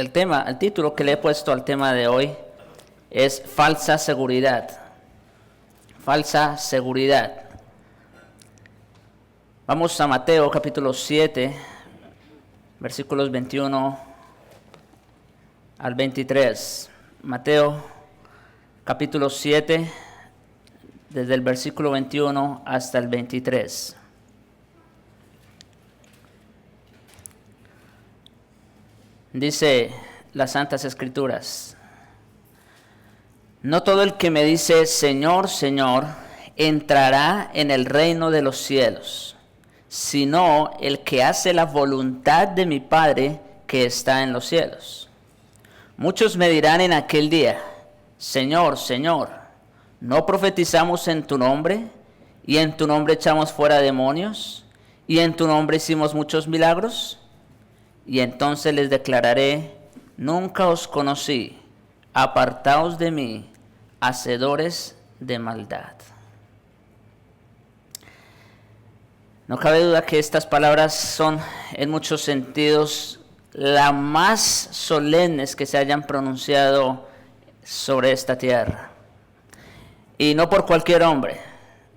el título que le he puesto al tema de hoy es falsa seguridad. Falsa seguridad. Vamos a Mateo capítulo 7, versículos 21 al 23. Mateo capítulo 7, desde el versículo 21 hasta el 23. Dice las Santas Escrituras: no todo el que me dice Señor, Señor, entrará en el reino de los cielos, sino el que hace la voluntad de mi Padre que está en los cielos. Muchos me dirán en aquel día: Señor, Señor, ¿no profetizamos en tu nombre? ¿Y en tu nombre echamos fuera demonios? ¿Y en tu nombre hicimos muchos milagros? Y entonces les declararé: nunca os conocí, apartaos de mí, hacedores de maldad. No cabe duda que estas palabras son en muchos sentidos las más solemnes que se hayan pronunciado sobre esta tierra. Y no por cualquier hombre,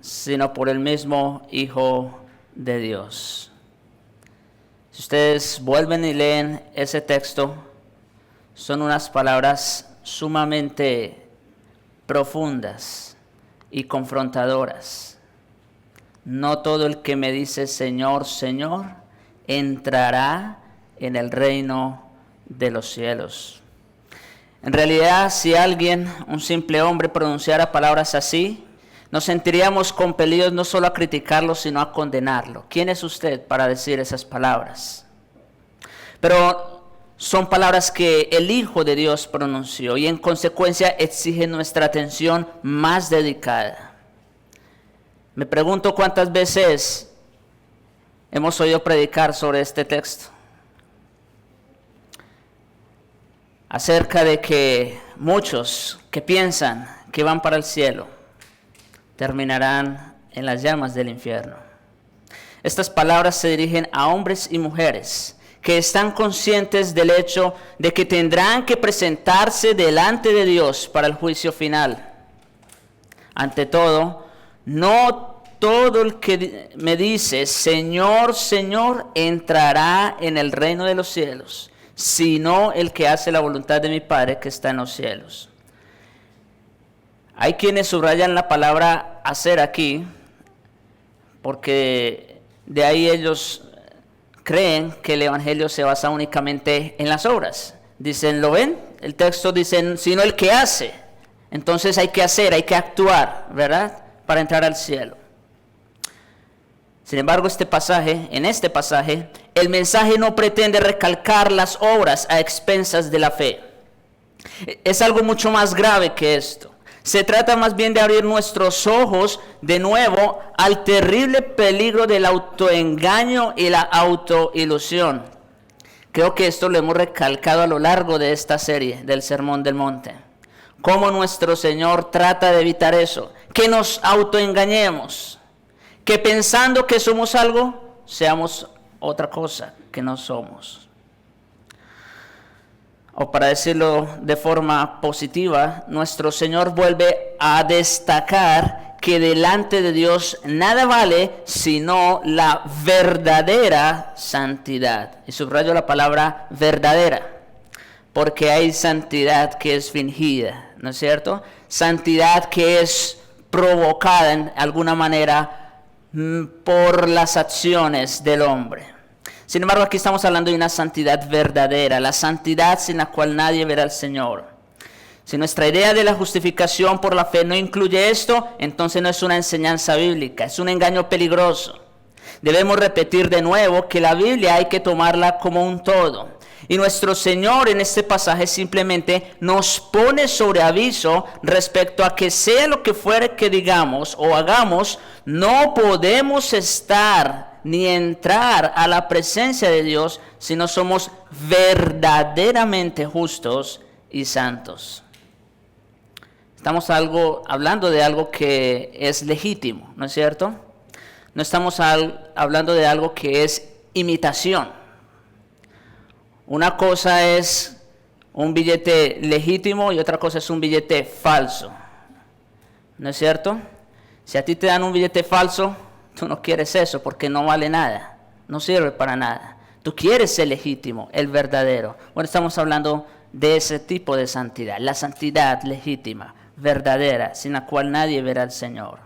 sino por el mismo Hijo de Dios. Si ustedes vuelven y leen ese texto, son unas palabras sumamente profundas y confrontadoras. No todo el que me dice Señor, Señor, entrará en el reino de los cielos. En realidad, si alguien, un simple hombre, pronunciara palabras así, nos sentiríamos compelidos no solo a criticarlo, sino a condenarlo. ¿Quién es usted para decir esas palabras? Pero son palabras que el Hijo de Dios pronunció y en consecuencia exigen nuestra atención más dedicada. Me pregunto cuántas veces hemos oído predicar sobre este texto, acerca de que muchos que piensan que van para el cielo terminarán en las llamas del infierno. Estas palabras se dirigen a hombres y mujeres que están conscientes del hecho de que tendrán que presentarse delante de Dios para el juicio final. Ante todo, no todo el que me dice Señor, Señor, entrará en el reino de los cielos, sino el que hace la voluntad de mi Padre que está en los cielos. Hay quienes subrayan la palabra hacer aquí, porque de ahí ellos creen que el evangelio se basa únicamente en las obras. Dicen, ¿lo ven? El texto dice, sino el que hace. Entonces hay que hacer, hay que actuar, ¿verdad? Para entrar al cielo. Sin embargo, en este pasaje, el mensaje no pretende recalcar las obras a expensas de la fe. Es algo mucho más grave que esto. Se trata más bien de abrir nuestros ojos de nuevo al terrible peligro del autoengaño y la autoilusión. Creo que esto lo hemos recalcado a lo largo de esta serie del Sermón del Monte. Cómo nuestro Señor trata de evitar eso, que nos autoengañemos, que pensando que somos algo, seamos otra cosa que no somos. O para decirlo de forma positiva, nuestro Señor vuelve a destacar que delante de Dios nada vale sino la verdadera santidad. Y subrayo la palabra verdadera, porque hay santidad que es fingida, ¿no es cierto? Santidad que es provocada en alguna manera por las acciones del hombre. Sin embargo, aquí estamos hablando de una santidad verdadera, la santidad sin la cual nadie verá al Señor. Si nuestra idea de la justificación por la fe no incluye esto, entonces no es una enseñanza bíblica, es un engaño peligroso. Debemos repetir de nuevo que la Biblia hay que tomarla como un todo. Y nuestro Señor en este pasaje simplemente nos pone sobre aviso respecto a que sea lo que fuere que digamos o hagamos, no podemos estar ni entrar a la presencia de Dios si no somos verdaderamente justos y santos. Estamos hablando de algo que es legítimo, ¿no es cierto? No estamos hablando de algo que es imitación. Una cosa es un billete legítimo y otra cosa es un billete falso. ¿No es cierto? Si a ti te dan un billete falso, tú no quieres eso porque no vale nada, no sirve para nada. Tú quieres el legítimo, el verdadero. Bueno, estamos hablando de ese tipo de santidad, la santidad legítima, verdadera, sin la cual nadie verá al Señor.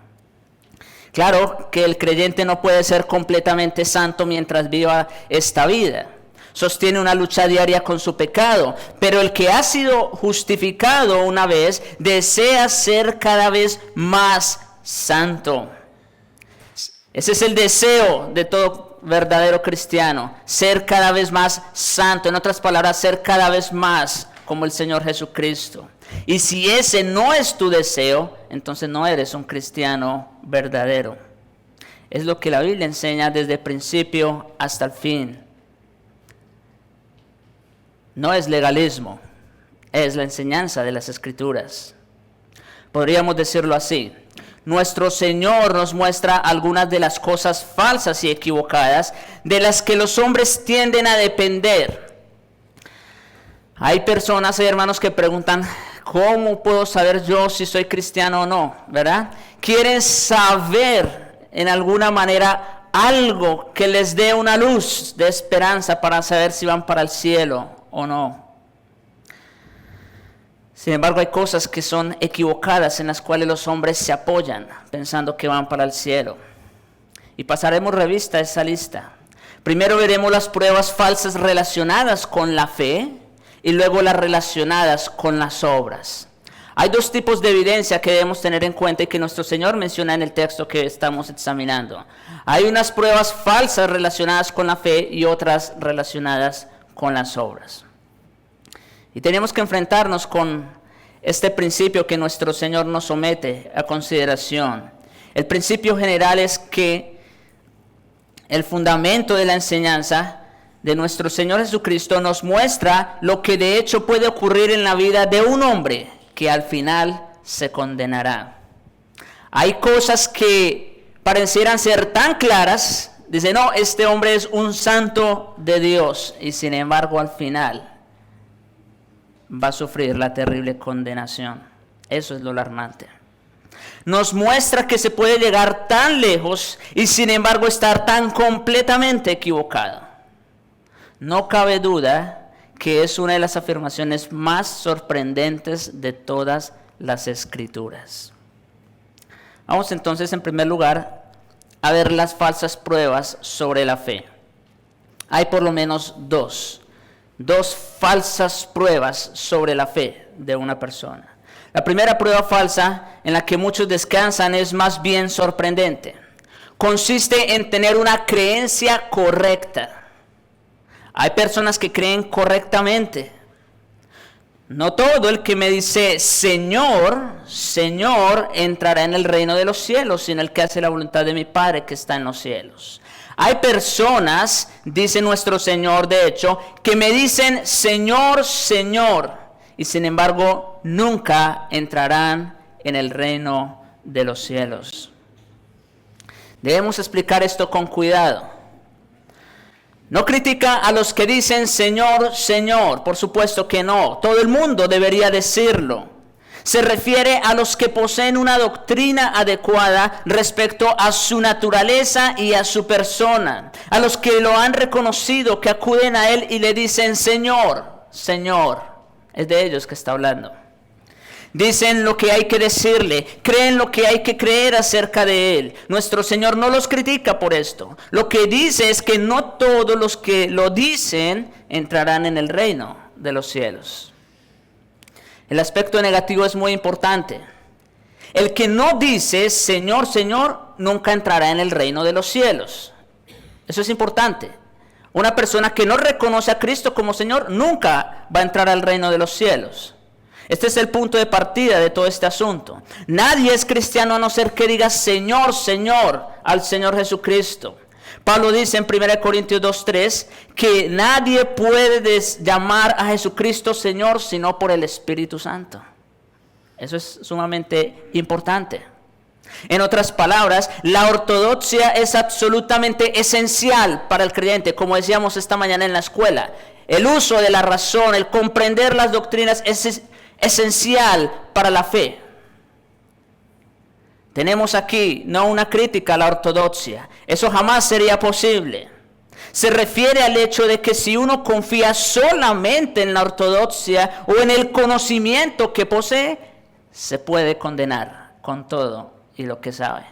Claro que el creyente no puede ser completamente santo mientras viva esta vida. Sostiene una lucha diaria con su pecado, pero el que ha sido justificado una vez desea ser cada vez más santo. Ese es el deseo de todo verdadero cristiano, ser cada vez más santo. En otras palabras, ser cada vez más como el Señor Jesucristo. Y si ese no es tu deseo, entonces no eres un cristiano verdadero. Es lo que la Biblia enseña desde el principio hasta el fin. No es legalismo, es la enseñanza de las Escrituras. Podríamos decirlo así. Nuestro Señor nos muestra algunas de las cosas falsas y equivocadas de las que los hombres tienden a depender. Hay personas, hermanos, que preguntan, ¿cómo puedo saber yo si soy cristiano o no? ¿Verdad? Quieren saber en alguna manera algo que les dé una luz de esperanza para saber si van para el cielo o no. Sin embargo, hay cosas que son equivocadas en las cuales los hombres se apoyan pensando que van para el cielo. Y pasaremos revista a esa lista. Primero veremos las pruebas falsas relacionadas con la fe y luego las relacionadas con las obras. Hay dos tipos de evidencia que debemos tener en cuenta y que nuestro Señor menciona en el texto que estamos examinando. Hay unas pruebas falsas relacionadas con la fe y otras relacionadas con las obras. Y tenemos que enfrentarnos con este principio que nuestro Señor nos somete a consideración. El principio general es que el fundamento de la enseñanza de nuestro Señor Jesucristo nos muestra lo que de hecho puede ocurrir en la vida de un hombre que al final se condenará. Hay cosas que parecieran ser tan claras, dice, no, este hombre es un santo de Dios, y sin embargo al final va a sufrir la terrible condenación. Eso es lo alarmante. Nos muestra que se puede llegar tan lejos y sin embargo estar tan completamente equivocado. No cabe duda que es una de las afirmaciones más sorprendentes de todas las Escrituras. Vamos entonces en primer lugar a ver las falsas pruebas sobre la fe. Hay por lo menos dos falsas pruebas sobre la fe de una persona. La primera prueba falsa en la que muchos descansan es más bien sorprendente. Consiste en tener una creencia correcta. Hay personas que creen correctamente. No todo el que me dice Señor, Señor, entrará en el reino de los cielos, sino el que hace la voluntad de mi Padre que está en los cielos. Hay personas, dice nuestro Señor, de hecho, que me dicen Señor, Señor, y sin embargo nunca entrarán en el reino de los cielos. Debemos explicar esto con cuidado. No critica a los que dicen Señor, Señor, por supuesto que no, todo el mundo debería decirlo. Se refiere a los que poseen una doctrina adecuada respecto a su naturaleza y a su persona. A los que lo han reconocido, que acuden a Él y le dicen Señor, Señor. Es de ellos que está hablando. Dicen lo que hay que decirle, creen lo que hay que creer acerca de Él. Nuestro Señor no los critica por esto. Lo que dice es que no todos los que lo dicen entrarán en el reino de los cielos. El aspecto negativo es muy importante. El que no dice Señor, Señor, nunca entrará en el reino de los cielos. Eso es importante. Una persona que no reconoce a Cristo como Señor nunca va a entrar al reino de los cielos. Este es el punto de partida de todo este asunto. Nadie es cristiano a no ser que diga Señor, Señor al Señor Jesucristo. Pablo dice en 1 Corintios 2:3 que nadie puede llamar a Jesucristo Señor sino por el Espíritu Santo. Eso es sumamente importante. En otras palabras, la ortodoxia es absolutamente esencial para el creyente, como decíamos esta mañana en la escuela. El uso de la razón, el comprender las doctrinas es esencial para la fe. Tenemos aquí no una crítica a la ortodoxia. Eso jamás sería posible. Se refiere al hecho de que si uno confía solamente en la ortodoxia o en el conocimiento que posee, se puede condenar con todo y lo que sabe.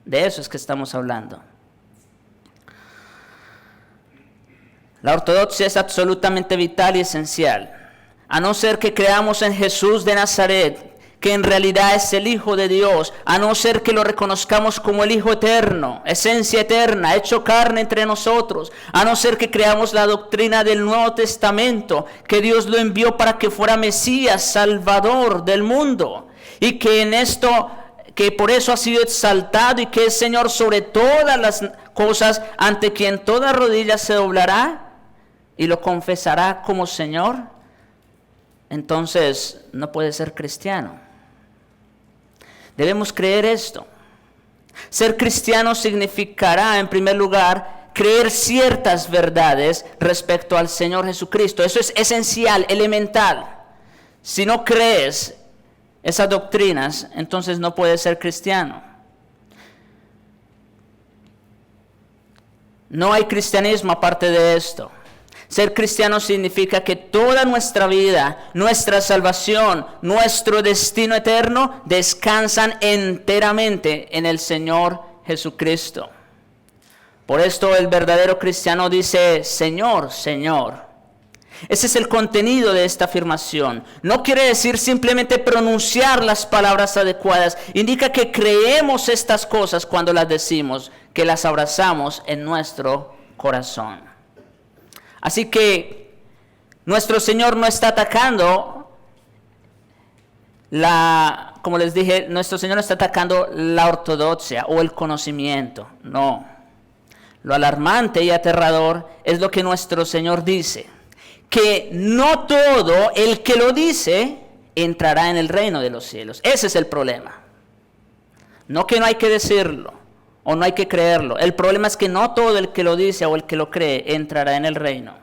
De eso es que estamos hablando. La ortodoxia es absolutamente vital y esencial. A no ser que creamos en Jesús de Nazaret, que en realidad es el Hijo de Dios, a no ser que lo reconozcamos como el Hijo eterno, esencia eterna, hecho carne entre nosotros, a no ser que creamos la doctrina del Nuevo Testamento, que Dios lo envió para que fuera Mesías, Salvador del mundo, y que en esto, que por eso ha sido exaltado y que es Señor sobre todas las cosas, ante quien toda rodilla se doblará y lo confesará como Señor, entonces no puede ser cristiano. Debemos creer esto. Ser cristiano significará, en primer lugar, creer ciertas verdades respecto al Señor Jesucristo. Eso es esencial, elemental. Si no crees esas doctrinas, entonces no puedes ser cristiano. No hay cristianismo aparte de esto. Ser cristiano significa que toda nuestra vida, nuestra salvación, nuestro destino eterno descansan enteramente en el Señor Jesucristo. Por esto el verdadero cristiano dice, Señor, Señor. Ese es el contenido de esta afirmación. No quiere decir simplemente pronunciar las palabras adecuadas. Indica que creemos estas cosas cuando las decimos, que las abrazamos en nuestro corazón. Así que nuestro Señor no está atacando como les dije, nuestro Señor no está atacando la ortodoxia o el conocimiento. No. Lo alarmante y aterrador es lo que nuestro Señor dice. Que no todo el que lo dice entrará en el reino de los cielos. Ese es el problema. No que no hay que decirlo o no hay que creerlo. El problema es que no todo el que lo dice o el que lo cree entrará en el reino.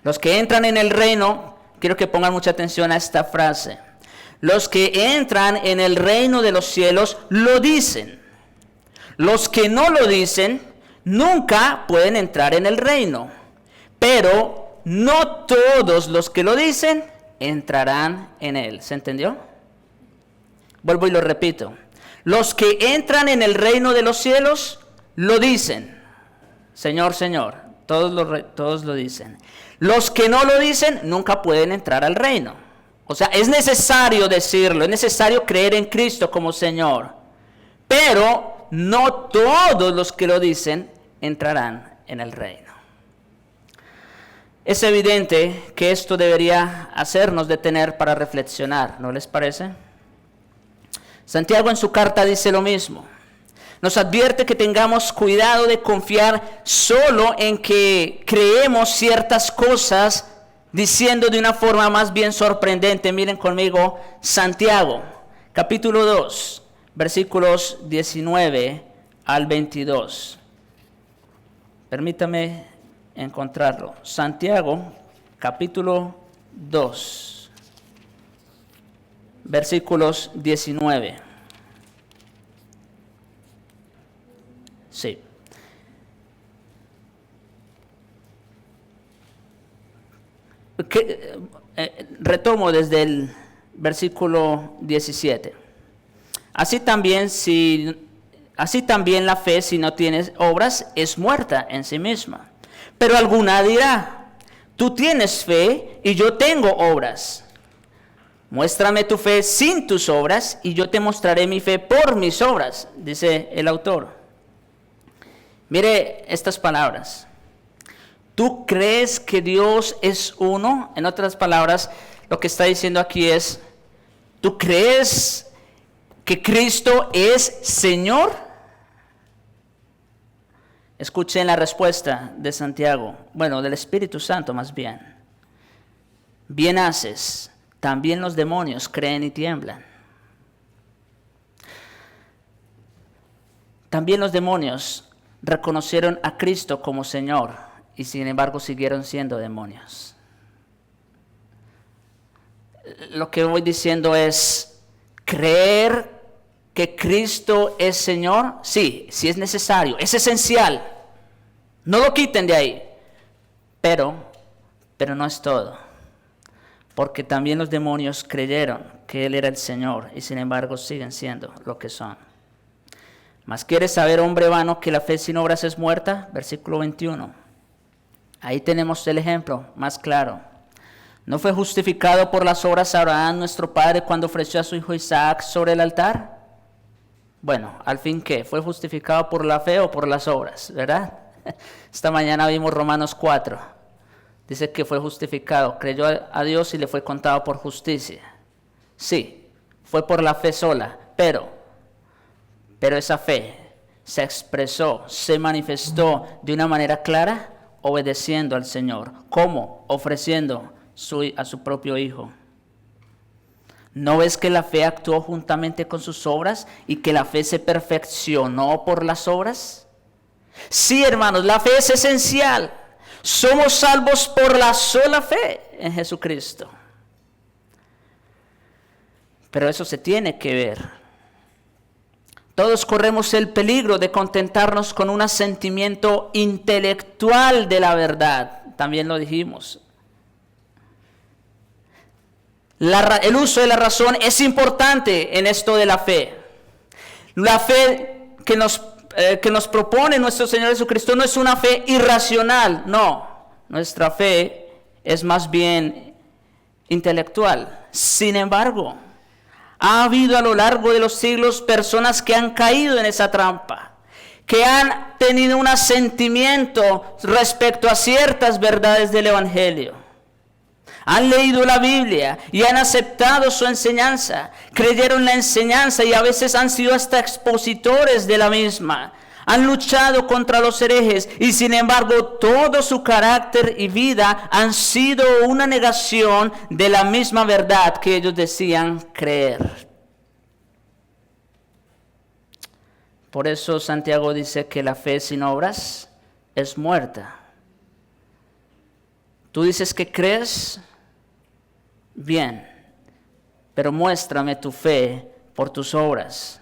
Los que entran en el reino, quiero que pongan mucha atención a esta frase. Los que entran en el reino de los cielos lo dicen. Los que no lo dicen nunca pueden entrar en el reino. Pero no todos los que lo dicen entrarán en él. ¿Se entendió? Vuelvo y lo repito. Los que entran en el reino de los cielos lo dicen. Señor, Señor. Todos lo dicen. Los que no lo dicen nunca pueden entrar al reino. O sea, es necesario decirlo. Es necesario creer en Cristo como Señor. Pero no todos los que lo dicen entrarán en el reino. Es evidente que esto debería hacernos detener para reflexionar, ¿no les parece? Santiago en su carta dice lo mismo. Nos advierte que tengamos cuidado de confiar solo en que creemos ciertas cosas, diciendo de una forma más bien sorprendente. Miren conmigo Santiago, capítulo 2, versículos 19 al 22. Permítame encontrarlo. Santiago, capítulo 2. Versículos 19. Sí. Retomo desde el versículo 17. Así también la fe, si no tienes obras, es muerta en sí misma. Pero alguna dirá, tú tienes fe y yo tengo obras. Muéstrame tu fe sin tus obras y yo te mostraré mi fe por mis obras, dice el autor. Mire estas palabras. ¿Tú crees que Dios es uno? En otras palabras, lo que está diciendo aquí es, ¿tú crees que Cristo es Señor? Escuchen la respuesta de Santiago, bueno, del Espíritu Santo más bien. Bien haces. También los demonios creen y tiemblan. También los demonios reconocieron a Cristo como Señor y sin embargo siguieron siendo demonios. Lo que voy diciendo es, creer que Cristo es Señor, sí es necesario, es esencial. No lo quiten de ahí, pero no es todo. Porque también los demonios creyeron que Él era el Señor y sin embargo siguen siendo lo que son. Mas ¿quieres saber, hombre vano, que la fe sin obras es muerta? Versículo 21. Ahí tenemos el ejemplo más claro. ¿No fue justificado por las obras Abraham, nuestro padre, cuando ofreció a su hijo Isaac sobre el altar? Bueno, al fin, ¿qué? ¿Fue justificado por la fe o por las obras? ¿Verdad? Esta mañana vimos Romanos 4. Dice que fue justificado, creyó a Dios y le fue contado por justicia. Sí, fue por la fe sola, pero esa fe se expresó, se manifestó de una manera clara, obedeciendo al Señor. ¿Cómo? Ofreciendo a su propio Hijo. ¿No ves que la fe actuó juntamente con sus obras y que la fe se perfeccionó por las obras? Sí, hermanos, la fe es esencial. Somos salvos por la sola fe en Jesucristo. Pero eso se tiene que ver. Todos corremos el peligro de contentarnos con un asentimiento intelectual de la verdad. También lo dijimos. El uso de la razón es importante en esto de la fe. La fe que nos propone nuestro Señor Jesucristo no es una fe irracional, no. Nuestra fe es más bien intelectual. Sin embargo, ha habido a lo largo de los siglos personas que han caído en esa trampa, que han tenido un asentimiento respecto a ciertas verdades del Evangelio. Han leído la Biblia y han aceptado su enseñanza, creyeron la enseñanza y a veces han sido hasta expositores de la misma. Han luchado contra los herejes y sin embargo todo su carácter y vida han sido una negación de la misma verdad que ellos decían creer. Por eso Santiago dice que la fe sin obras es muerta. Tú dices que crees, bien, pero muéstrame tu fe por tus obras.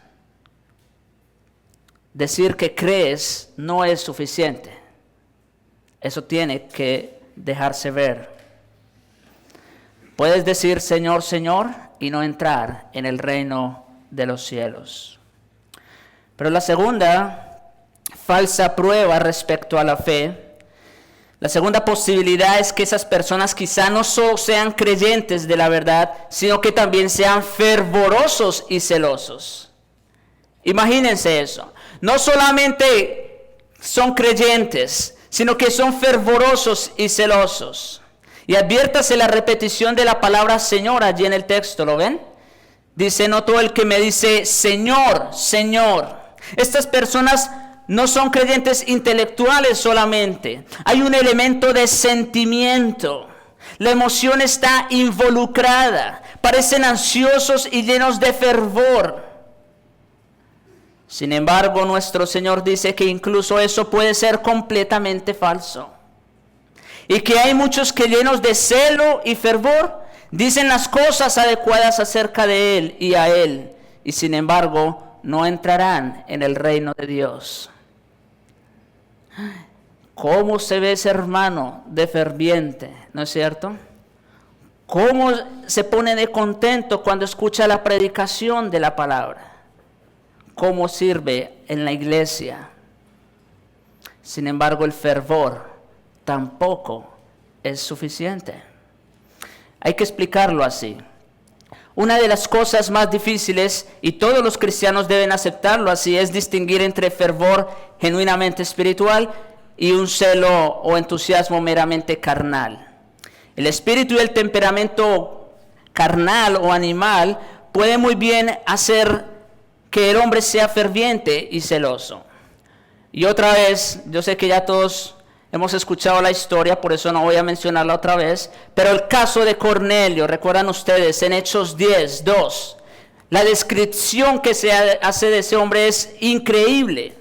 Decir que crees no es suficiente. Eso tiene que dejarse ver. Puedes decir Señor, Señor y no entrar en el reino de los cielos. Pero la segunda falsa prueba respecto a la fe, la segunda posibilidad es que esas personas quizá no solo sean creyentes de la verdad, sino que también sean fervorosos y celosos. Imagínense eso. No solamente son creyentes, sino que son fervorosos y celosos. Y adviértase la repetición de la palabra Señor allí en el texto, ¿lo ven? Dice, no todo el que me dice Señor, Señor. Estas personas no son creyentes intelectuales solamente. Hay un elemento de sentimiento. La emoción está involucrada. Parecen ansiosos y llenos de fervor. Sin embargo, nuestro Señor dice que incluso eso puede ser completamente falso. Y que hay muchos que llenos de celo y fervor dicen las cosas adecuadas acerca de Él y a Él. Y sin embargo, no entrarán en el reino de Dios. ¿Cómo se ve ese hermano de ferviente? ¿No es cierto? ¿Cómo se pone de contento cuando escucha la predicación de la palabra? ¿Cómo sirve en la iglesia? Sin embargo, el fervor tampoco es suficiente. Hay que explicarlo así. Una de las cosas más difíciles, y todos los cristianos deben aceptarlo así, es distinguir entre fervor genuinamente espiritual y un celo o entusiasmo meramente carnal. El espíritu y el temperamento carnal o animal puede muy bien hacer que el hombre sea ferviente y celoso. Y otra vez, yo sé que ya todos hemos escuchado la historia, por eso no voy a mencionarla otra vez, pero el caso de Cornelio, recuerdan ustedes, en Hechos 10:2, la descripción que se hace de ese hombre es increíble.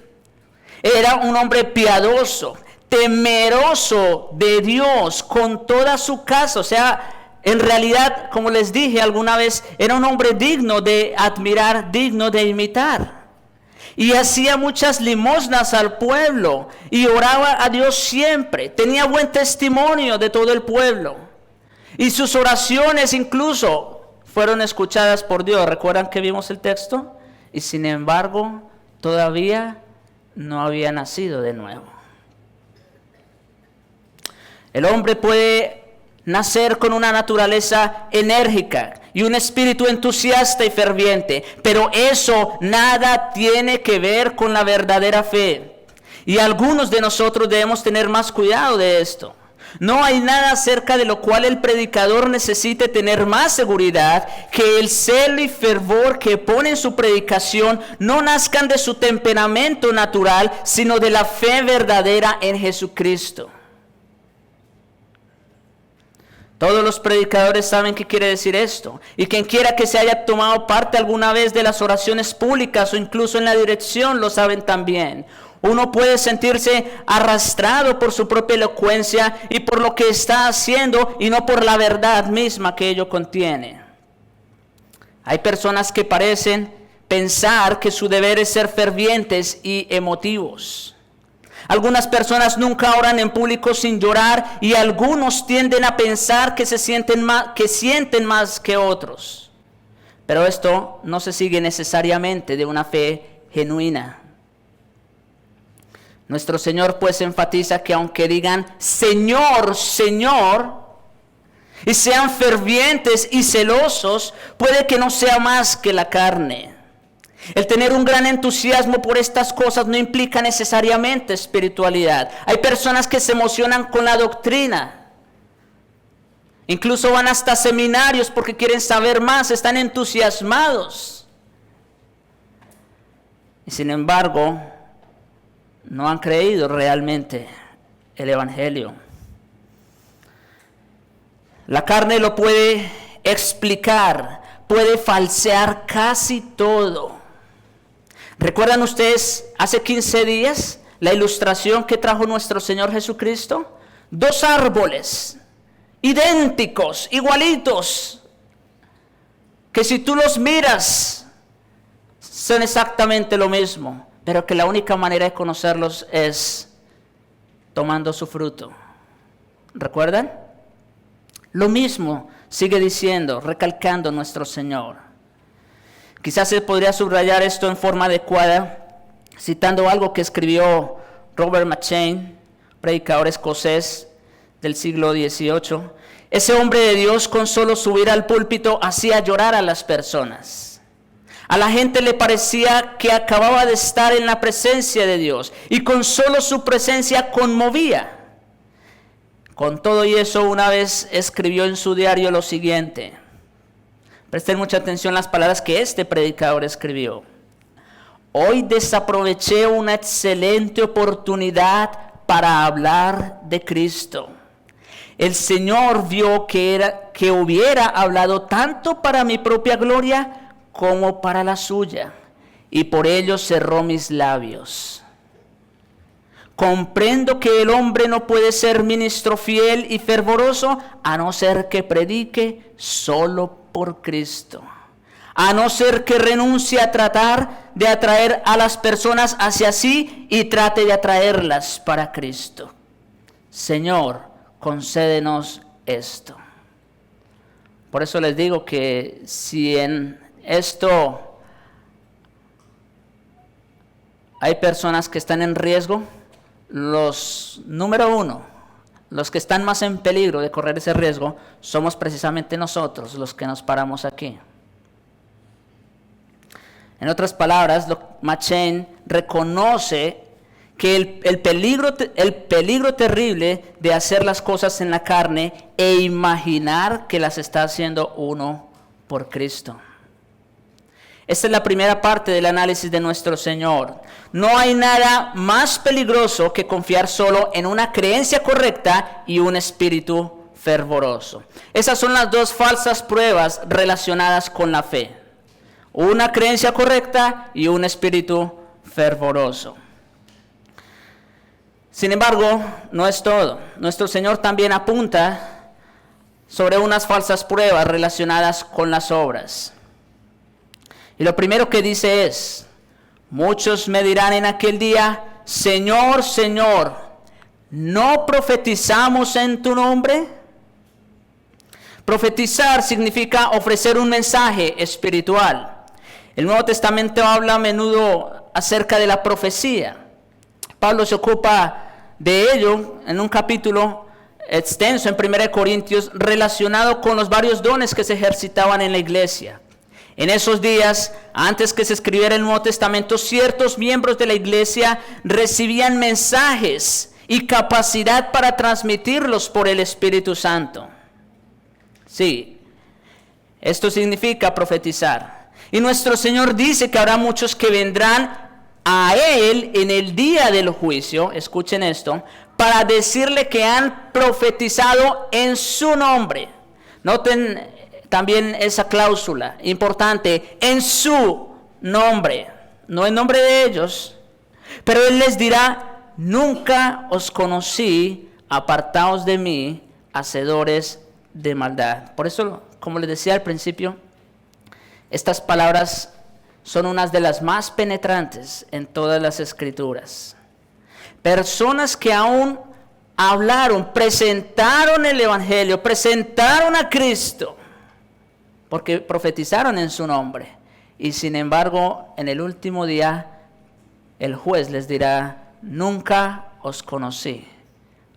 Era un hombre piadoso, temeroso de Dios con toda su casa. O sea, en realidad, como les dije alguna vez, era un hombre digno de admirar, digno de imitar. Y hacía muchas limosnas al pueblo y oraba a Dios siempre. Tenía buen testimonio de todo el pueblo. Y sus oraciones incluso fueron escuchadas por Dios. ¿Recuerdan que vimos el texto? Y sin embargo, todavía no había nacido de nuevo. El hombre puede nacer con una naturaleza enérgica y un espíritu entusiasta y ferviente, pero eso nada tiene que ver con la verdadera fe. Y algunos de nosotros debemos tener más cuidado de esto. No hay nada acerca de lo cual el predicador necesite tener más seguridad que el celo y fervor que pone en su predicación no nazcan de su temperamento natural, sino de la fe verdadera en Jesucristo. Todos los predicadores saben qué quiere decir esto. Y quien quiera que se haya tomado parte alguna vez de las oraciones públicas o incluso en la dirección lo saben también. Uno puede sentirse arrastrado por su propia elocuencia y por lo que está haciendo y no por la verdad misma que ello contiene. Hay personas que parecen pensar que su deber es ser fervientes y emotivos. Algunas personas nunca oran en público sin llorar y algunos tienden a pensar que sienten más que otros. Pero esto no se sigue necesariamente de una fe genuina. Nuestro Señor pues enfatiza que aunque digan Señor, Señor, y sean fervientes y celosos, puede que no sea más que la carne. El tener un gran entusiasmo por estas cosas no implica necesariamente espiritualidad. Hay personas que se emocionan con la doctrina. Incluso van hasta seminarios porque quieren saber más, están entusiasmados. Y sin embargo, no han creído realmente el Evangelio. La carne lo puede explicar, puede falsear casi todo. ¿Recuerdan ustedes hace 15 días la ilustración que trajo nuestro Señor Jesucristo? 2 árboles idénticos, igualitos, que si tú los miras son exactamente lo mismo, pero que la única manera de conocerlos es tomando su fruto. ¿Recuerdan? Lo mismo sigue diciendo, recalcando nuestro Señor. Quizás se podría subrayar esto en forma adecuada, citando algo que escribió Robert McCheyne, predicador escocés del siglo XVIII. Ese hombre de Dios, con solo subir al púlpito, hacía llorar a las personas. A la gente le parecía que acababa de estar en la presencia de Dios y con solo su presencia conmovía. Con todo y eso, una vez escribió en su diario lo siguiente. Presten mucha atención a las palabras que este predicador escribió. Hoy desaproveché una excelente oportunidad para hablar de Cristo. El Señor vio que hubiera hablado tanto para mi propia gloria como para la suya, y por ello cerró mis labios. Comprendo que el hombre no puede ser ministro fiel y fervoroso a no ser que predique solo por Cristo, a no ser que renuncie a tratar de atraer a las personas hacia sí y trate de atraerlas para Cristo. Señor, concédenos esto. Por eso les digo que si en esto hay personas que están en riesgo, número uno, los que están más en peligro de correr ese riesgo, somos precisamente nosotros los que nos paramos aquí. En otras palabras, McCheyne reconoce que el peligro terrible de hacer las cosas en la carne e imaginar que las está haciendo uno por Cristo. Esta es la primera parte del análisis de nuestro Señor. No hay nada más peligroso que confiar solo en una creencia correcta y un espíritu fervoroso. Esas son las 2 falsas pruebas relacionadas con la fe. Una creencia correcta y un espíritu fervoroso. Sin embargo, no es todo. Nuestro Señor también apunta sobre unas falsas pruebas relacionadas con las obras. Y lo primero que dice es: muchos me dirán en aquel día, Señor, Señor, ¿no profetizamos en tu nombre? Profetizar significa ofrecer un mensaje espiritual. El Nuevo Testamento habla a menudo acerca de la profecía. Pablo se ocupa de ello en un capítulo extenso en 1 Corintios relacionado con los varios dones que se ejercitaban en la iglesia. En esos días, antes que se escribiera el Nuevo Testamento, ciertos miembros de la iglesia recibían mensajes y capacidad para transmitirlos por el Espíritu Santo. Sí, esto significa profetizar. Y nuestro Señor dice que habrá muchos que vendrán a Él en el día del juicio, escuchen esto, para decirle que han profetizado en su nombre. Noten también esa cláusula importante, en su nombre, no en nombre de ellos. Pero Él les dirá: nunca os conocí, apartaos de mí, hacedores de maldad. Por eso, como les decía al principio, estas palabras son unas de las más penetrantes en todas las Escrituras. Personas que aún hablaron, presentaron el Evangelio, presentaron a Cristo, porque profetizaron en su nombre. Y sin embargo, en el último día, el juez les dirá: nunca os conocí,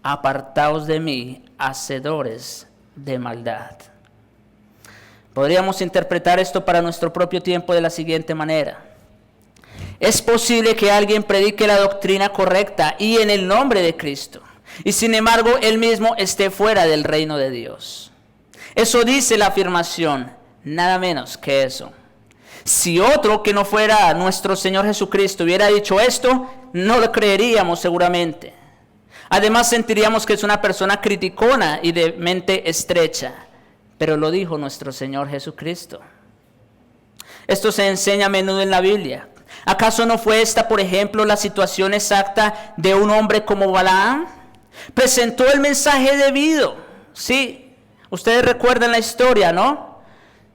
apartaos de mí, hacedores de maldad. Podríamos interpretar esto para nuestro propio tiempo de la siguiente manera: es posible que alguien predique la doctrina correcta y en el nombre de Cristo, y sin embargo él mismo esté fuera del reino de Dios. Eso dice la afirmación, nada menos que eso. Si otro que no fuera nuestro Señor Jesucristo hubiera dicho esto, no lo creeríamos seguramente. Además sentiríamos que es una persona criticona y de mente estrecha. Pero lo dijo nuestro Señor Jesucristo. Esto se enseña a menudo en la Biblia. ¿Acaso no fue esta, por ejemplo, la situación exacta de un hombre como Balaam? Presentó el mensaje debido. Sí, ustedes recuerdan la historia, ¿no?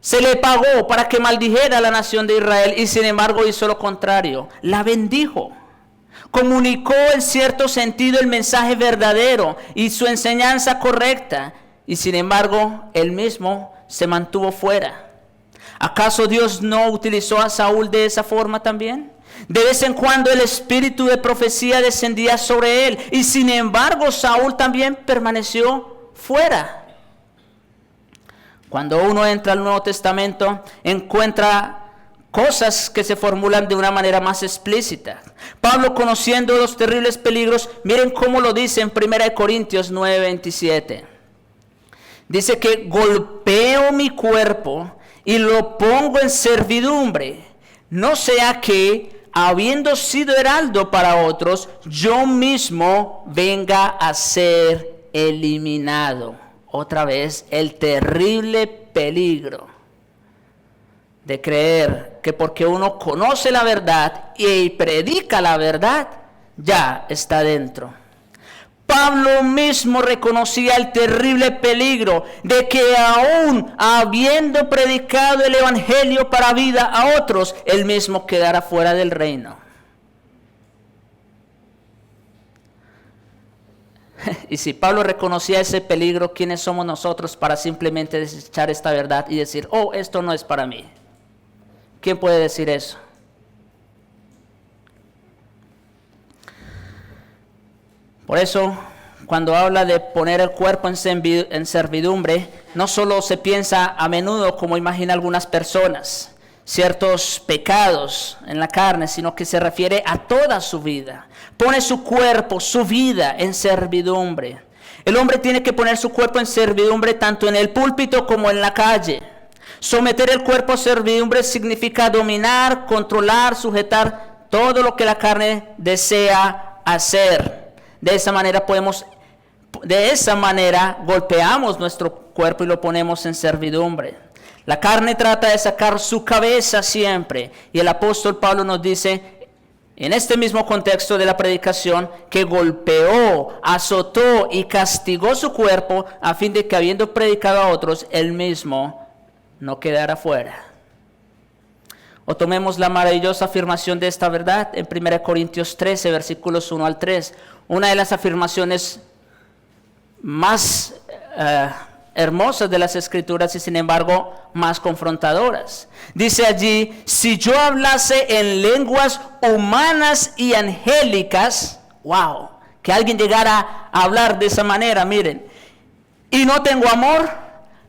Se le pagó para que maldijera a la nación de Israel y sin embargo hizo lo contrario. La bendijo. Comunicó en cierto sentido el mensaje verdadero y su enseñanza correcta. Y sin embargo, él mismo se mantuvo fuera. ¿Acaso Dios no utilizó a Saúl de esa forma también? De vez en cuando el espíritu de profecía descendía sobre él. Y sin embargo, Saúl también permaneció fuera. Cuando uno entra al Nuevo Testamento, encuentra cosas que se formulan de una manera más explícita. Pablo, conociendo los terribles peligros, miren cómo lo dice en 1 Corintios 9:27. Dice que golpeo mi cuerpo y lo pongo en servidumbre, no sea que, habiendo sido heraldo para otros, yo mismo venga a ser eliminado. Otra vez, el terrible peligro de creer que porque uno conoce la verdad y predica la verdad, ya está dentro. Pablo mismo reconocía el terrible peligro de que aún habiendo predicado el Evangelio para vida a otros, él mismo quedara fuera del reino. Y si Pablo reconocía ese peligro, ¿quiénes somos nosotros para simplemente desechar esta verdad y decir, oh, esto no es para mí? ¿Quién puede decir eso? Por eso, cuando habla de poner el cuerpo en servidumbre, no solo se piensa a menudo, como imaginan algunas personas, ciertos pecados en la carne, sino que se refiere a toda su vida. Pone su cuerpo, su vida en servidumbre. El hombre tiene que poner su cuerpo en servidumbre tanto en el púlpito como en la calle. Someter el cuerpo a servidumbre significa dominar, controlar, sujetar todo lo que la carne desea hacer. De esa manera golpeamos nuestro cuerpo y lo ponemos en servidumbre. La carne trata de sacar su cabeza siempre. Y el apóstol Pablo nos dice en este mismo contexto de la predicación, que golpeó, azotó y castigó su cuerpo a fin de que, habiendo predicado a otros, él mismo no quedara fuera. O tomemos la maravillosa afirmación de esta verdad en 1 Corintios 13, versículos 1 al 3. Una de las afirmaciones más hermosas de las Escrituras y sin embargo más confrontadoras. Dice allí: si yo hablase en lenguas humanas y angélicas, wow, que alguien llegara a hablar de esa manera, miren, y no tengo amor,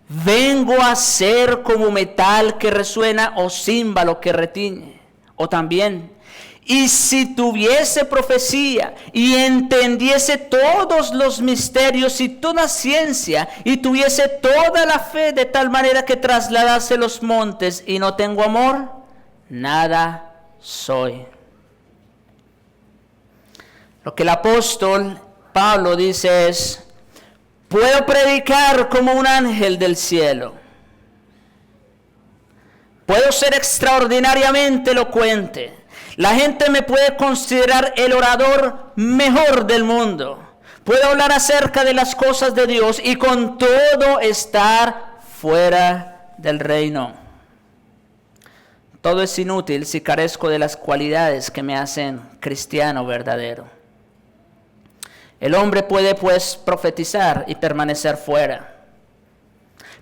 vengo a ser como metal que resuena o címbalo que retiñe. O también, y si tuviese profecía y entendiese todos los misterios y toda ciencia y tuviese toda la fe de tal manera que trasladase los montes y no tengo amor, nada soy. Lo que el apóstol Pablo dice es: puedo predicar como un ángel del cielo. Puedo ser extraordinariamente elocuente. La gente me puede considerar el orador mejor del mundo. Puedo hablar acerca de las cosas de Dios y con todo estar fuera del reino. Todo es inútil si carezco de las cualidades que me hacen cristiano verdadero. El hombre puede pues profetizar y permanecer fuera.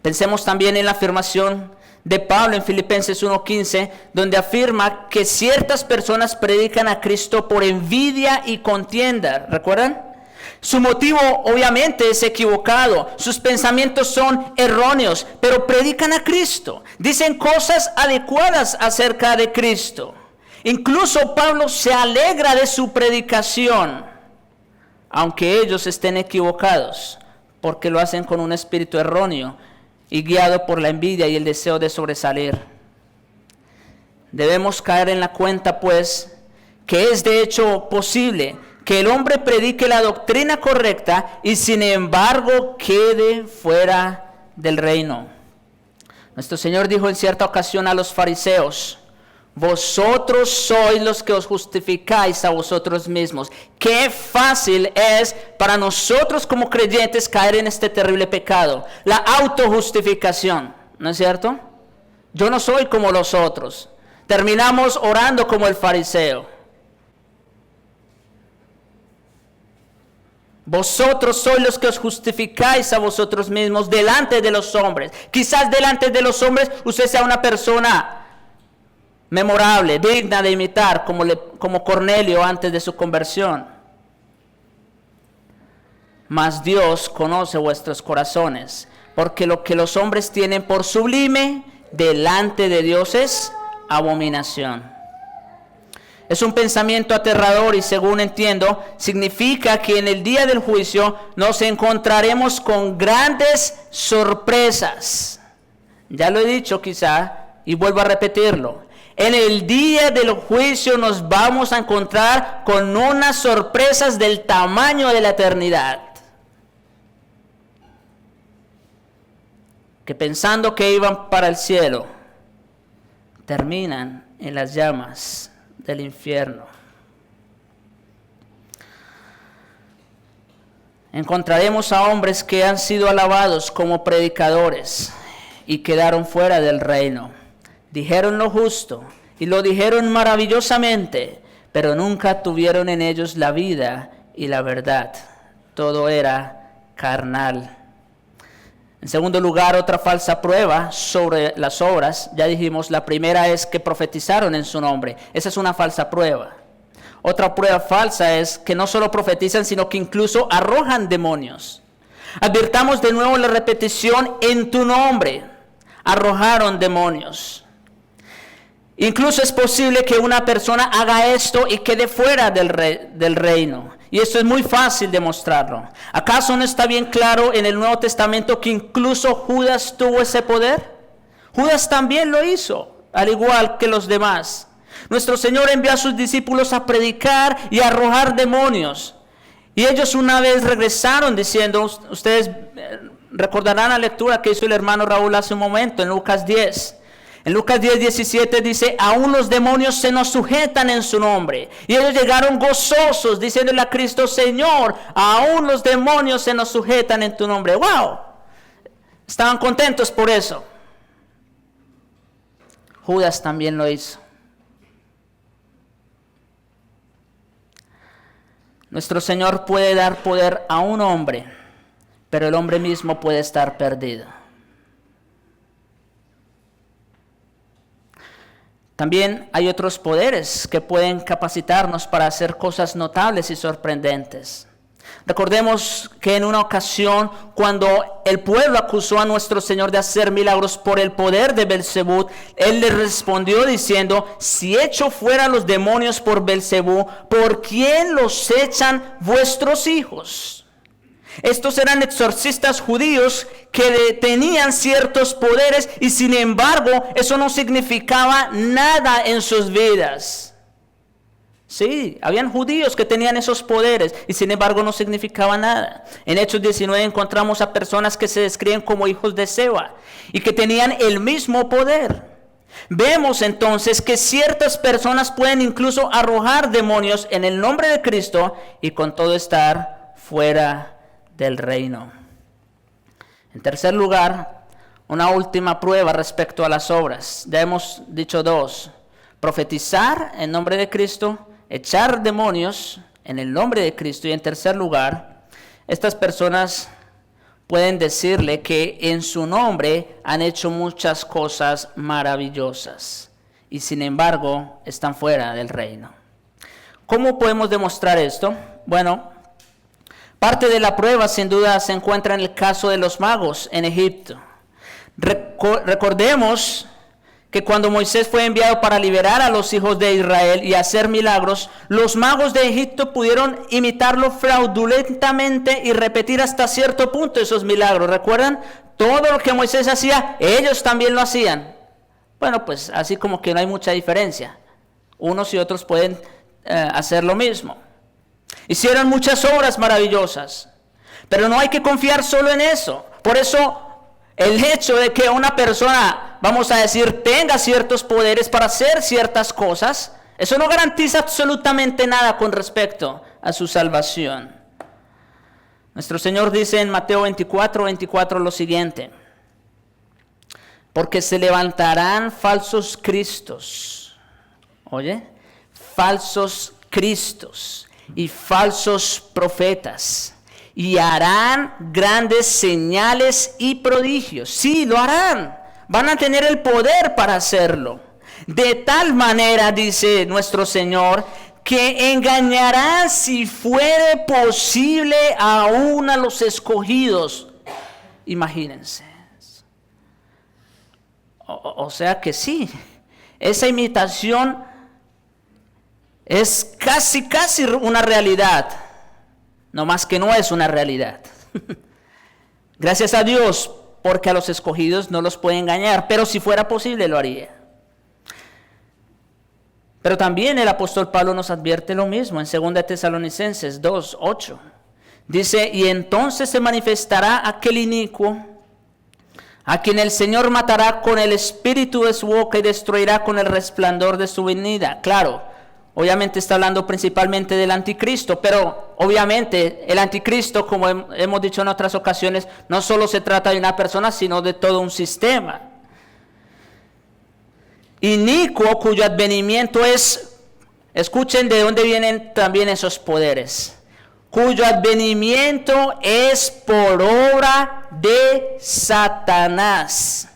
Pensemos también en la afirmación de Pablo en Filipenses 1:15, donde afirma que ciertas personas predican a Cristo por envidia y contienda. ¿Recuerdan? Su motivo obviamente es equivocado, sus pensamientos son erróneos, pero predican a Cristo, dicen cosas adecuadas acerca de Cristo. Incluso Pablo se alegra de su predicación, aunque ellos estén equivocados, porque lo hacen con un espíritu erróneo y guiado por la envidia y el deseo de sobresalir. Debemos caer en la cuenta, pues, que es de hecho posible que el hombre predique la doctrina correcta y sin embargo quede fuera del reino. Nuestro Señor dijo en cierta ocasión a los fariseos: vosotros sois los que os justificáis a vosotros mismos. Qué fácil es para nosotros como creyentes caer en este terrible pecado, la autojustificación, ¿no es cierto? Yo no soy como los otros. Terminamos orando como el fariseo. Vosotros sois los que os justificáis a vosotros mismos delante de los hombres. Quizás delante de los hombres usted sea una persona memorable, digna de imitar, como Cornelio antes de su conversión. Mas Dios conoce vuestros corazones, porque lo que los hombres tienen por sublime delante de Dios es abominación. Es un pensamiento aterrador y, según entiendo, significa que en el día del juicio nos encontraremos con grandes sorpresas. Ya lo he dicho quizá y vuelvo a repetirlo. En el día del juicio nos vamos a encontrar con unas sorpresas del tamaño de la eternidad, que pensando que iban para el cielo, terminan en las llamas del infierno. Encontraremos a hombres que han sido alabados como predicadores y quedaron fuera del reino. Dijeron lo justo y lo dijeron maravillosamente, pero nunca tuvieron en ellos la vida y la verdad. Todo era carnal. En segundo lugar, otra falsa prueba sobre las obras. Ya dijimos, la primera es que profetizaron en su nombre. Esa es una falsa prueba. Otra prueba falsa es que no solo profetizan, sino que incluso arrojan demonios. Advirtamos de nuevo la repetición: en tu nombre arrojaron demonios. Incluso es posible que una persona haga esto y quede fuera del reino. Y esto es muy fácil demostrarlo. ¿Acaso no está bien claro en el Nuevo Testamento que incluso Judas tuvo ese poder? Judas también lo hizo, al igual que los demás. Nuestro Señor envió a sus discípulos a predicar y a arrojar demonios. Y ellos una vez regresaron diciendo, ustedes recordarán la lectura que hizo el hermano Raúl hace un momento en Lucas 10. En Lucas 10:17 dice, aún los demonios se nos sujetan en su nombre. Y ellos llegaron gozosos, diciéndole a Cristo, Señor, aún los demonios se nos sujetan en tu nombre. ¡Wow! Estaban contentos por eso. Judas también lo hizo. Nuestro Señor puede dar poder a un hombre, pero el hombre mismo puede estar perdido. También hay otros poderes que pueden capacitarnos para hacer cosas notables y sorprendentes. Recordemos que en una ocasión, cuando el pueblo acusó a nuestro Señor de hacer milagros por el poder de Belcebú, Él le respondió diciendo, si echo fuera los demonios por Belcebú, ¿por quién los echan vuestros hijos? Estos eran exorcistas judíos que tenían ciertos poderes y sin embargo eso no significaba nada en sus vidas. Sí, habían judíos que tenían esos poderes y sin embargo no significaba nada. En Hechos 19 encontramos a personas que se describen como hijos de Seba y que tenían el mismo poder. Vemos entonces que ciertas personas pueden incluso arrojar demonios en el nombre de Cristo y con todo estar fuera del reino. En tercer lugar, una última prueba respecto a las obras. Ya hemos dicho dos: profetizar en nombre de Cristo, echar demonios en el nombre de Cristo. Y en tercer lugar, estas personas pueden decirle que en su nombre han hecho muchas cosas maravillosas y sin embargo están fuera del reino. ¿Cómo podemos demostrar esto? Bueno, parte de la prueba sin duda se encuentra en el caso de los magos en Egipto. Recordemos que cuando Moisés fue enviado para liberar a los hijos de Israel y hacer milagros, los magos de Egipto pudieron imitarlo fraudulentamente y repetir hasta cierto punto esos milagros. ¿Recuerdan? Todo lo que Moisés hacía, ellos también lo hacían. Bueno, pues así como que no hay mucha diferencia. Unos y otros pueden hacer lo mismo. Hicieron muchas obras maravillosas, pero no hay que confiar solo en eso. Por eso, el hecho de que una persona, vamos a decir, tenga ciertos poderes para hacer ciertas cosas, eso no garantiza absolutamente nada con respecto a su salvación. Nuestro Señor dice en Mateo 24 lo siguiente: porque se levantarán falsos cristos, falsos cristos y falsos profetas, y harán grandes señales y prodigios. Sí, lo harán. Van a tener el poder para hacerlo. De tal manera, dice nuestro Señor, que engañarán, si fuere posible, aún a los escogidos. Imagínense. O sea que sí, esa imitación es casi una realidad, no más que no es una realidad. Gracias a Dios, porque a los escogidos no los puede engañar, pero si fuera posible lo haría. Pero también el apóstol Pablo nos advierte lo mismo en 2 Tesalonicenses 2:8. Dice, y entonces se manifestará aquel inicuo, a quien el Señor matará con el espíritu de su boca y destruirá con el resplandor de su venida. Claro, obviamente está hablando principalmente del anticristo, pero obviamente el anticristo, como hemos dicho en otras ocasiones, no solo se trata de una persona, sino de todo un sistema. Inicuo, cuyo advenimiento es, escuchen de dónde vienen también esos poderes, cuyo advenimiento es por obra de Satanás,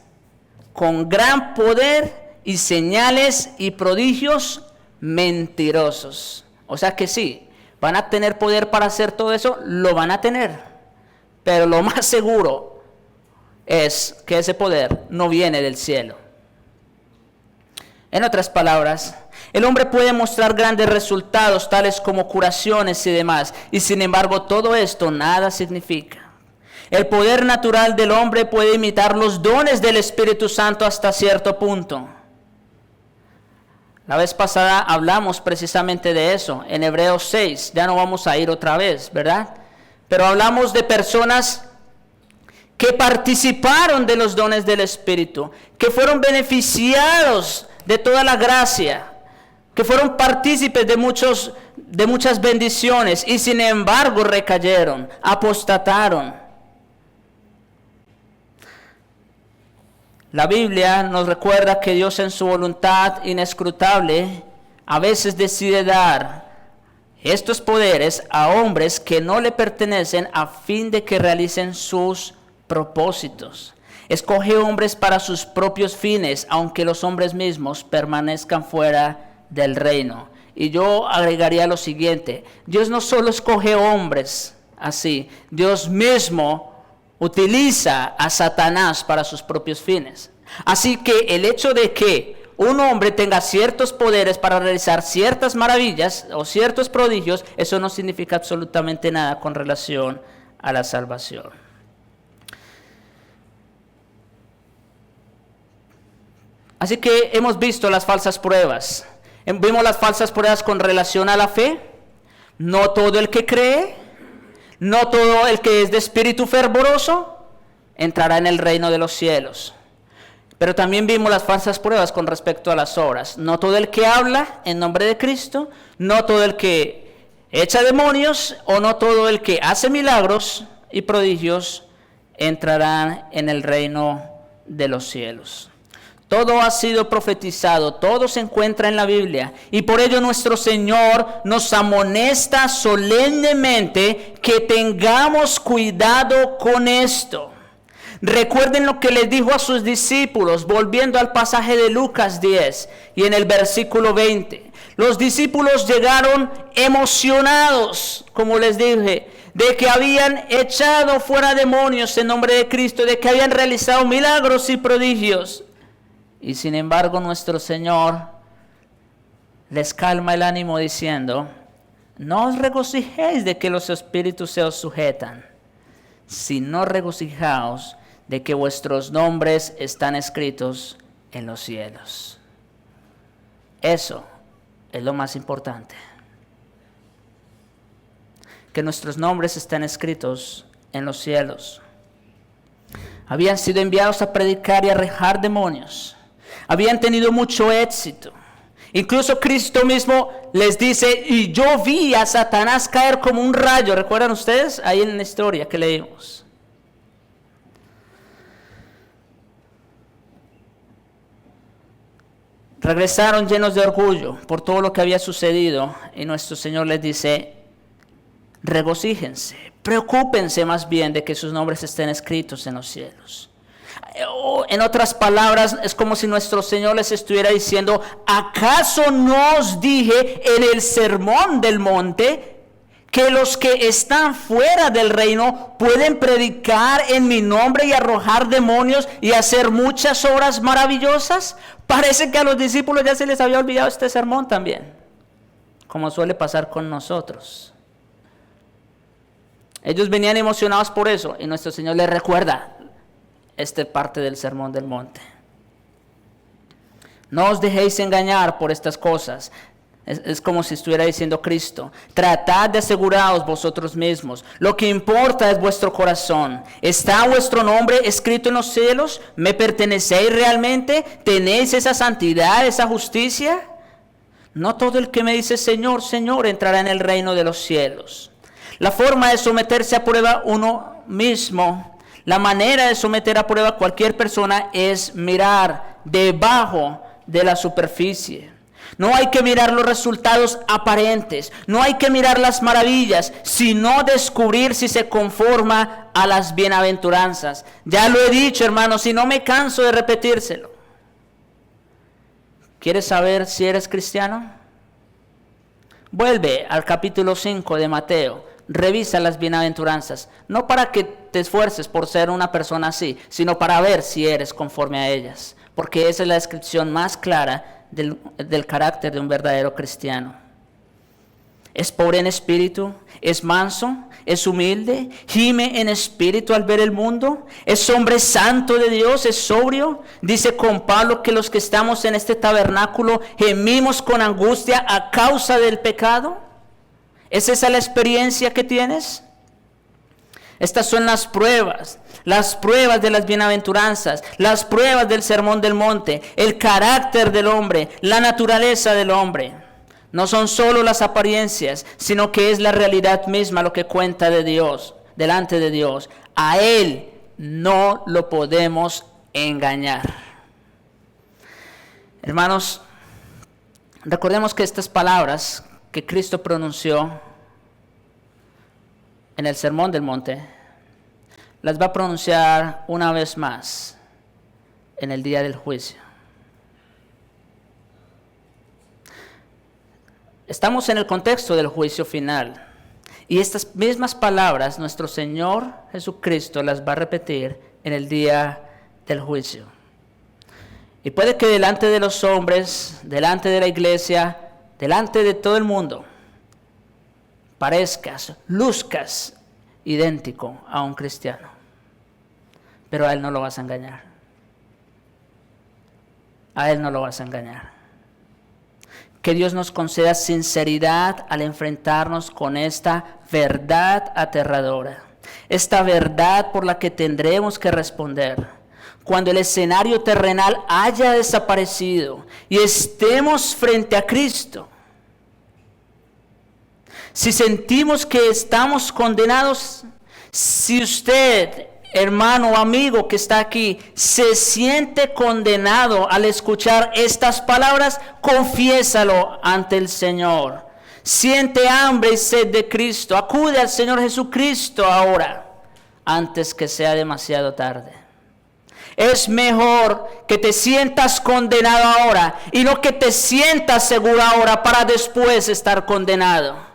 con gran poder y señales y prodigios mentirosos. O sea que sí, van a tener poder para hacer todo eso, lo van a tener, pero lo más seguro es que ese poder no viene del cielo. En otras palabras, el hombre puede mostrar grandes resultados, tales como curaciones y demás, y sin embargo todo esto nada significa. El poder natural del hombre puede imitar los dones del Espíritu Santo hasta cierto punto. La vez pasada hablamos precisamente de eso, en Hebreos 6, ya no vamos a ir otra vez, ¿verdad? Pero hablamos de personas que participaron de los dones del Espíritu, que fueron beneficiados de toda la gracia, que fueron partícipes de muchas bendiciones y sin embargo recayeron, apostataron. La Biblia nos recuerda que Dios en su voluntad inescrutable a veces decide dar estos poderes a hombres que no le pertenecen a fin de que realicen sus propósitos. Escoge hombres para sus propios fines, aunque los hombres mismos permanezcan fuera del reino. Y yo agregaría lo siguiente: Dios no solo escoge hombres así, Dios mismo utiliza a Satanás para sus propios fines. Así que el hecho de que un hombre tenga ciertos poderes para realizar ciertas maravillas o ciertos prodigios, eso no significa absolutamente nada con relación a la salvación. Así que hemos visto las falsas pruebas. Vimos las falsas pruebas con relación a la fe. No todo el que cree, no todo el que es de espíritu fervoroso, entrará en el reino de los cielos. Pero también vimos las falsas pruebas con respecto a las obras. No todo el que habla en nombre de Cristo, no todo el que echa demonios o no todo el que hace milagros y prodigios entrarán en el reino de los cielos. Todo ha sido profetizado, todo se encuentra en la Biblia y por ello nuestro Señor nos amonesta solemnemente que tengamos cuidado con esto. Recuerden lo que les dijo a sus discípulos, volviendo al pasaje de Lucas 10 y en el versículo 20. Los discípulos llegaron emocionados, como les dije, de que habían echado fuera demonios en nombre de Cristo, de que habían realizado milagros y prodigios. Y sin embargo nuestro Señor les calma el ánimo diciendo: no os regocijéis de que los espíritus se os sujetan, sino regocijaos de que vuestros nombres están escritos en los cielos. Eso es lo más importante. Que nuestros nombres estén escritos en los cielos. Habían sido enviados a predicar y a arrojar demonios. Habían tenido mucho éxito. Incluso Cristo mismo les dice: y yo vi a Satanás caer como un rayo. ¿Recuerdan ustedes? Ahí en la historia que leímos. Regresaron llenos de orgullo por todo lo que había sucedido. Y nuestro Señor les dice: regocíjense, preocúpense más bien de que sus nombres estén escritos en los cielos. En otras palabras, es como si nuestro Señor les estuviera diciendo: ¿acaso no os dije en el sermón del monte que los que están fuera del reino pueden predicar en mi nombre y arrojar demonios y hacer muchas obras maravillosas? Parece que a los discípulos ya se les había olvidado este sermón también, como suele pasar con nosotros. Ellos venían emocionados por eso y nuestro Señor les recuerda esta parte del sermón del monte. No os dejéis engañar por estas cosas. Es como si estuviera diciendo Cristo: tratad de aseguraros vosotros mismos. Lo que importa es vuestro corazón. ¿Está vuestro nombre escrito en los cielos? ¿Me pertenecéis realmente? ¿Tenéis esa santidad, esa justicia? No todo el que me dice Señor, Señor entrará en el reino de los cielos. La forma de someterse a prueba uno mismo, la manera de someter a prueba a cualquier persona es mirar debajo de la superficie. No hay que mirar los resultados aparentes, no hay que mirar las maravillas, sino descubrir si se conforma a las bienaventuranzas. Ya lo he dicho, hermanos, y no me canso de repetírselo. ¿Quieres saber si eres cristiano? Vuelve al capítulo 5 de Mateo, revisa las bienaventuranzas, no para que te esfuerces por ser una persona así, sino para ver si eres conforme a ellas, porque esa es la descripción más clara del carácter de un verdadero cristiano. Es pobre en espíritu, es manso, es humilde, gime en espíritu al ver el mundo, es hombre santo de Dios, es sobrio. Dice con Pablo que los que estamos en este tabernáculo gemimos con angustia a causa del pecado. ¿Es esa la experiencia que tienes? Estas son las pruebas de las bienaventuranzas, las pruebas del Sermón del Monte, el carácter del hombre, la naturaleza del hombre. No son solo las apariencias, sino que es la realidad misma lo que cuenta de Dios, delante de Dios. A Él no lo podemos engañar. Hermanos, recordemos que estas palabras que Cristo pronunció en el Sermón del Monte, las va a pronunciar una vez más en el día del juicio. Estamos en el contexto del juicio final. Y estas mismas palabras nuestro Señor Jesucristo las va a repetir en el día del juicio. Y puede que delante de los hombres, delante de la iglesia, delante de todo el mundo, luzcas idéntico a un cristiano. Pero a él no lo vas a engañar. A él no lo vas a engañar. Que Dios nos conceda sinceridad al enfrentarnos con esta verdad aterradora. Esta verdad por la que tendremos que responder. Cuando el escenario terrenal haya desaparecido y estemos frente a Cristo. Si sentimos que estamos condenados, si usted, hermano o amigo que está aquí, se siente condenado al escuchar estas palabras, confiésalo ante el Señor. Siente hambre y sed de Cristo. Acude al Señor Jesucristo ahora, antes que sea demasiado tarde. Es mejor que te sientas condenado ahora y no que te sientas seguro ahora para después estar condenado.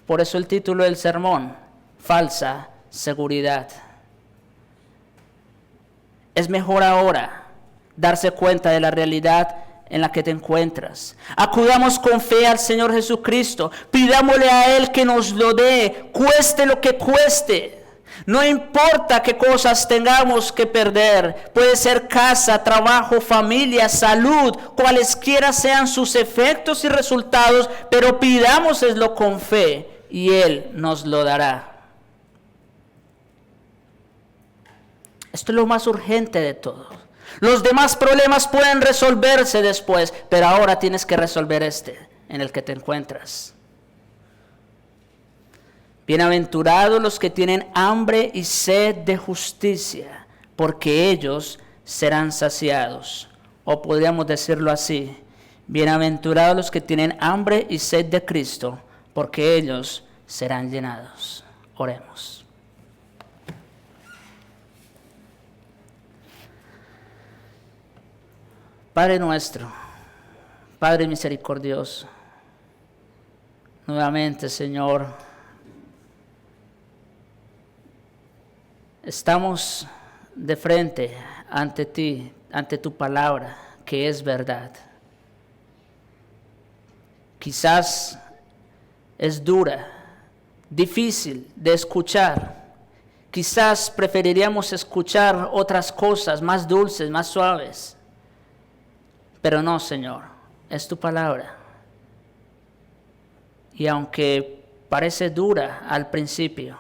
Por eso el título del sermón, falsa seguridad. Es mejor ahora darse cuenta de la realidad en la que te encuentras. Acudamos con fe al Señor Jesucristo. Pidámosle a Él que nos lo dé, cueste lo que cueste. No importa qué cosas tengamos que perder. Puede ser casa, trabajo, familia, salud, cualesquiera sean sus efectos y resultados, pero pidámoslo con fe y Él nos lo dará. Esto es lo más urgente de todo. Los demás problemas pueden resolverse después, pero ahora tienes que resolver este en el que te encuentras. Bienaventurados los que tienen hambre y sed de justicia, porque ellos serán saciados. O podríamos decirlo así: bienaventurados los que tienen hambre y sed de Cristo, porque ellos serán llenados. Oremos. Padre nuestro, Padre misericordioso, nuevamente, Señor, estamos de frente ante ti, ante tu palabra, que es verdad. Quizás es dura, difícil de escuchar. Quizás preferiríamos escuchar otras cosas más dulces, más suaves. Pero no, Señor, es tu palabra. Y aunque parece dura al principio,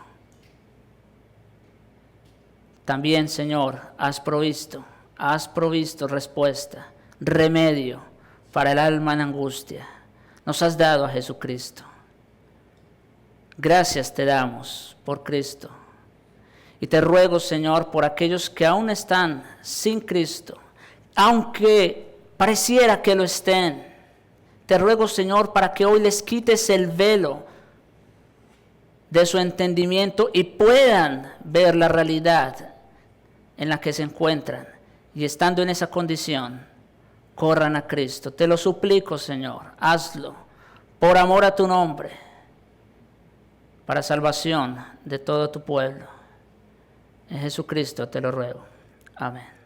también, Señor, has provisto respuesta, remedio para el alma en angustia. Nos has dado a Jesucristo. Gracias te damos por Cristo. Y te ruego, Señor, por aquellos que aún están sin Cristo, aunque pareciera que lo estén. Te ruego, Señor, para que hoy les quites el velo de su entendimiento y puedan ver la realidad en la que se encuentran. Y estando en esa condición, corran a Cristo. Te lo suplico, Señor, hazlo por amor a tu nombre, para salvación de todo tu pueblo. En Jesucristo te lo ruego. Amén.